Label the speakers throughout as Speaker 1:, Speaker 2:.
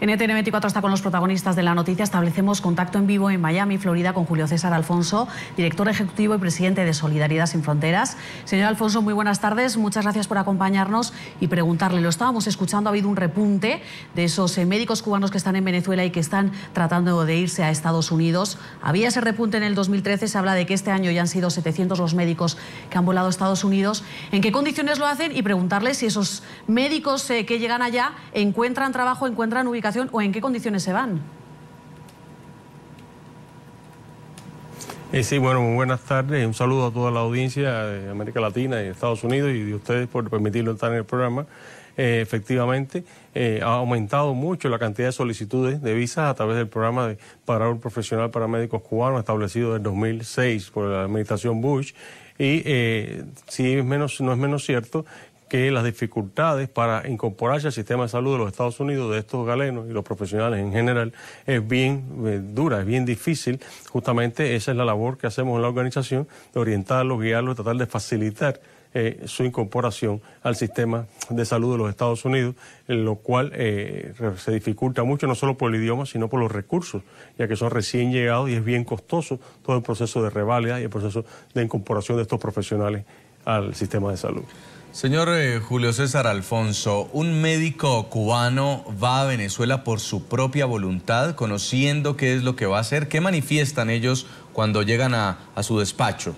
Speaker 1: NTN 24 está con los protagonistas de la noticia. Establecemos contacto en vivo en Miami, Florida, con Julio César Alfonso, director ejecutivo y presidente de Solidaridad Sin Fronteras. Señor Alfonso, muy buenas tardes. Muchas gracias por acompañarnos y preguntarle. Lo estábamos escuchando, ha habido un repunte de esos médicos cubanos que están en Venezuela y que están tratando de irse a Estados Unidos. Había ese repunte en el 2013, se habla de que este año ya han sido 700 los médicos que han volado a Estados Unidos. ¿En qué condiciones lo hacen? Y preguntarle si esos médicos que llegan allá encuentran trabajo, encuentran ubicación o en qué condiciones se van.
Speaker 2: Sí, bueno, muy buenas tardes. Un saludo a toda la audiencia de América Latina y de Estados Unidos y de ustedes por permitirlo estar en el programa. Efectivamente, ha aumentado mucho la cantidad de solicitudes de visas a través del programa de Parador Profesional para Médicos Cubanos establecido en 2006 por la administración Bush. Y sí no es menos cierto que las dificultades para incorporarse al sistema de salud de los Estados Unidos de estos galenos y los profesionales en general es bien dura, es bien difícil. Justamente esa es la labor que hacemos en la organización, de orientarlos, guiarlos, tratar de facilitar su incorporación al sistema de salud de los Estados Unidos, lo cual se dificulta mucho no solo por el idioma, sino por los recursos, ya que son recién llegados y es bien costoso todo el proceso de reválida y el proceso de incorporación de estos profesionales al sistema de salud.
Speaker 3: Señor Julio César Alfonso, ¿un médico cubano va a Venezuela por su propia voluntad, conociendo qué es lo que va a hacer? ¿Qué manifiestan ellos cuando llegan a su despacho?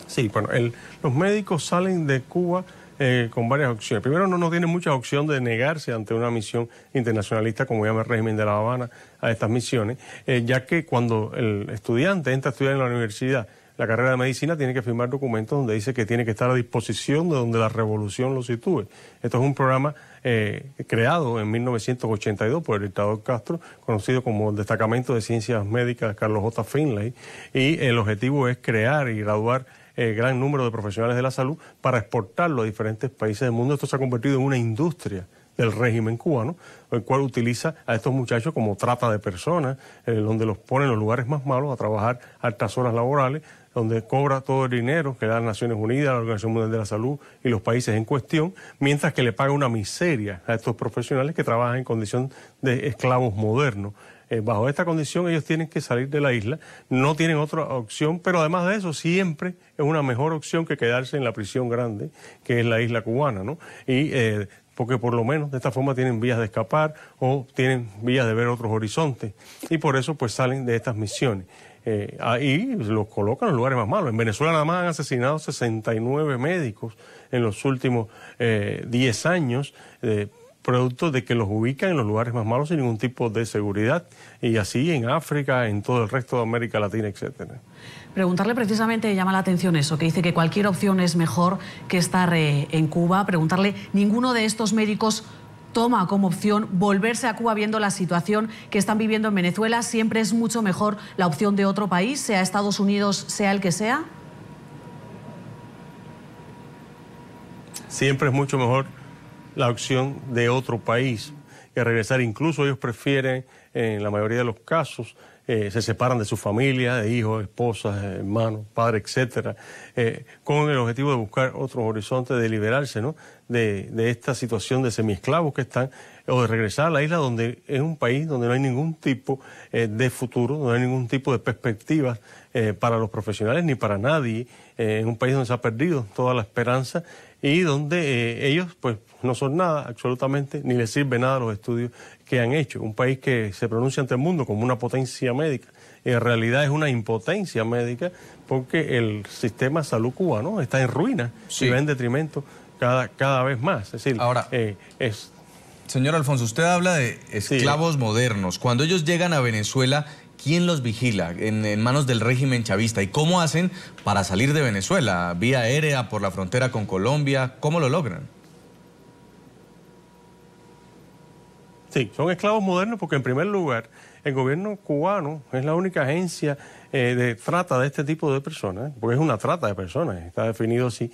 Speaker 2: Sí, bueno, los médicos salen de Cuba con varias opciones. Primero, no tienen mucha opción de negarse ante una misión internacionalista, como llama el régimen de La Habana, a estas misiones, ya que cuando el estudiante entra a estudiar en la universidad, la carrera de medicina, tiene que firmar documentos donde dice que tiene que estar a disposición de donde la revolución lo sitúe. Esto es un programa creado en 1982 por el dictador Castro, conocido como el Destacamento de Ciencias Médicas Carlos J. Finlay, y el objetivo es crear y graduar gran número de profesionales de la salud para exportarlo a diferentes países del mundo. Esto se ha convertido en una industria del régimen cubano, el cual utiliza a estos muchachos como trata de personas, donde los pone en los lugares más malos a trabajar altas horas laborales, donde cobra todo el dinero que da las Naciones Unidas, la Organización Mundial de la Salud y los países en cuestión, mientras que le paga una miseria a estos profesionales que trabajan en condición de esclavos modernos. Bajo esta condición ellos tienen que salir de la isla, no tienen otra opción, pero además de eso siempre es una mejor opción que quedarse en la prisión grande, que es la isla cubana, ¿no? Y porque por lo menos de esta forma tienen vías de escapar o tienen vías de ver otros horizontes, y por eso pues salen de estas misiones. Ahí los colocan en los lugares más malos. En Venezuela nada más han asesinado 69 médicos en los últimos 10 años, producto de que los ubican en los lugares más malos sin ningún tipo de seguridad, y así en África, en todo el resto de América Latina, etcétera.
Speaker 1: Preguntarle precisamente, llama la atención eso, que dice que cualquier opción es mejor que estar en Cuba. Preguntarle, ¿ninguno de estos médicos toma como opción volverse a Cuba viendo la situación que están viviendo en Venezuela? ¿Siempre es mucho mejor la opción de otro país, sea Estados Unidos, sea el que sea?
Speaker 2: Siempre es mucho mejor la opción de otro país que regresar. Incluso ellos prefieren, en la mayoría de los casos, se separan de su familia, de hijos, esposas, hermanos, padres, etcétera, con el objetivo de buscar otros horizontes, de liberarse, ¿no?, de esta situación de semiesclavos que están, o de regresar a la isla, donde es un país donde no hay ningún tipo de futuro, no hay ningún tipo de perspectivas para los profesionales ni para nadie, en un país donde se ha perdido toda la esperanza y donde ellos pues no son nada absolutamente, ni les sirve nada los estudios que han hecho. Un país que se pronuncia ante el mundo como una potencia médica, en realidad es una impotencia médica, porque el sistema de salud cubano está en ruina, sí, y va en detrimento cada vez más. Es decir,
Speaker 3: ahora, señor Alfonso, usted habla de esclavos modernos. Cuando ellos llegan a Venezuela, ¿quién los vigila en manos del régimen chavista? ¿Y cómo hacen para salir de Venezuela? ¿Vía aérea, por la frontera con Colombia? ¿Cómo lo logran?
Speaker 2: Sí, son esclavos modernos porque, en primer lugar, el gobierno cubano es la única agencia de trata de este tipo de personas, porque es una trata de personas, está definido así,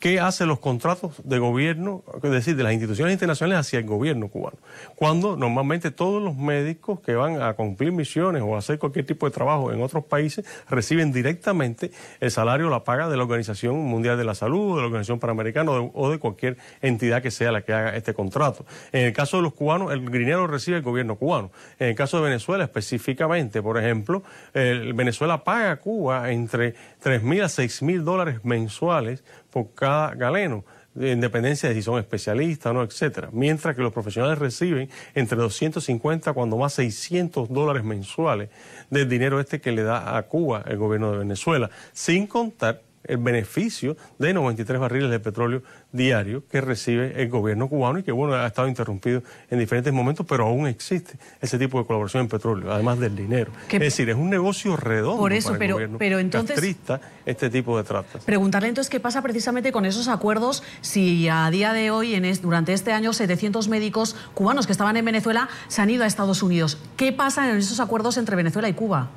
Speaker 2: ¿Qué hacen los contratos de gobierno, es decir, de las instituciones internacionales hacia el gobierno cubano? Cuando normalmente todos los médicos que van a cumplir misiones o a hacer cualquier tipo de trabajo en otros países reciben directamente el salario o la paga de la Organización Mundial de la Salud, de la Organización Panamericana o de cualquier entidad que sea la que haga este contrato. En el caso de los cubanos, el dinero lo recibe el gobierno cubano. En el caso de Venezuela específicamente, por ejemplo, Venezuela paga a Cuba entre $3.000 a $6.000 mensuales por cada galeno, de independencia de si son especialistas o no, etcétera. Mientras que los profesionales reciben entre 250, cuando más $600 mensuales del dinero que le da a Cuba el gobierno de Venezuela, sin contar el beneficio de 93 barriles de petróleo diario que recibe el gobierno cubano y que, bueno, ha estado interrumpido en diferentes momentos, pero aún existe ese tipo de colaboración en petróleo, además del dinero. Es decir, es un negocio redondo
Speaker 1: por eso,
Speaker 2: para el gobierno
Speaker 1: pero entonces,
Speaker 2: castrista este tipo de tratas.
Speaker 1: Preguntarle entonces qué pasa precisamente con esos acuerdos si a día de hoy, durante este año, 700 médicos cubanos que estaban en Venezuela se han ido a Estados Unidos. ¿Qué pasa en esos acuerdos entre Venezuela y Cuba?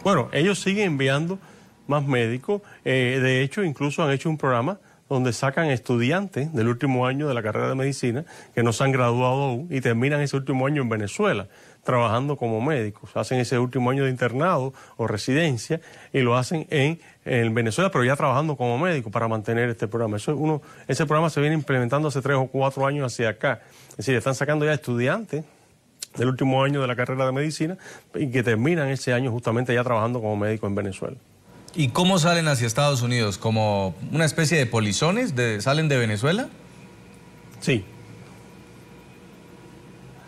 Speaker 2: Bueno, ellos siguen enviando más médicos. De hecho, incluso han hecho un programa donde sacan estudiantes del último año de la carrera de medicina que no se han graduado aún y terminan ese último año en Venezuela trabajando como médicos. Hacen ese último año de internado o residencia y lo hacen en Venezuela, pero ya trabajando como médicos para mantener este programa. Ese programa se viene implementando hace 3 o 4 años hacia acá. Es decir, están sacando ya estudiantes del último año de la carrera de medicina y que terminan ese año justamente ya trabajando como médico en Venezuela.
Speaker 3: ¿Y cómo salen hacia Estados Unidos? ¿Como una especie de polizones? ¿Salen de Venezuela?
Speaker 2: Sí.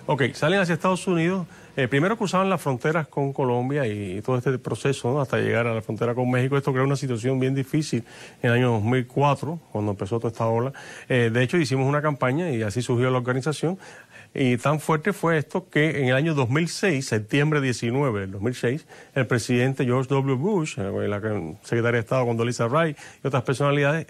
Speaker 2: Ok, salen hacia Estados Unidos. Primero cruzaban las fronteras con Colombia y todo este proceso, ¿no?, hasta llegar a la frontera con México. Esto creó una situación bien difícil en el año 2004, cuando empezó toda esta ola. De hecho, hicimos una campaña y así surgió la organización. Y tan fuerte fue esto que en el año 2006, septiembre 19 del 2006, el presidente George W. Bush, la secretaria de Estado Condoleezza Rice y otras personalidades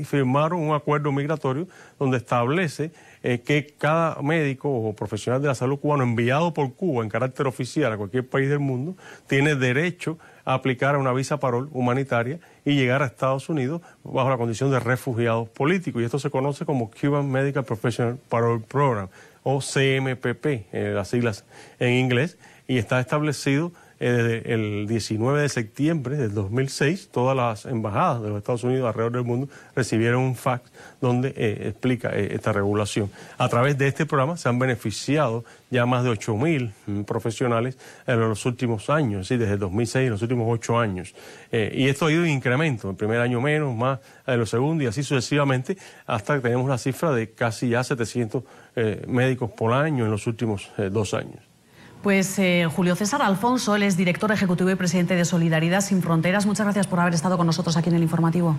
Speaker 2: firmaron un acuerdo migratorio donde establece que cada médico o profesional de la salud cubano enviado por Cuba en carácter oficial a cualquier país del mundo tiene derecho a aplicar a una visa parol humanitaria y llegar a Estados Unidos bajo la condición de refugiados políticos. Y esto se conoce como Cuban Medical Professional Parole Program, o CMPP, las siglas en inglés, y está establecido desde el 19 de septiembre del 2006, todas las embajadas de los Estados Unidos alrededor del mundo recibieron un fax donde explica esta regulación. A través de este programa se han beneficiado ya más de 8.000 profesionales en los últimos años, ¿sí?, desde el 2006, en los últimos 8 años. Y esto ha ido en incremento, el primer año menos, más en los segundos y así sucesivamente, hasta que tenemos la cifra de casi ya 700 médicos por año en los últimos 2 años.
Speaker 1: Pues Julio César Alfonso, él es director ejecutivo y presidente de Solidaridad Sin Fronteras. Muchas gracias por haber estado con nosotros aquí en el informativo.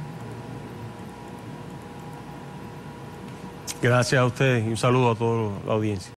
Speaker 2: Gracias a ustedes y un saludo a toda la audiencia.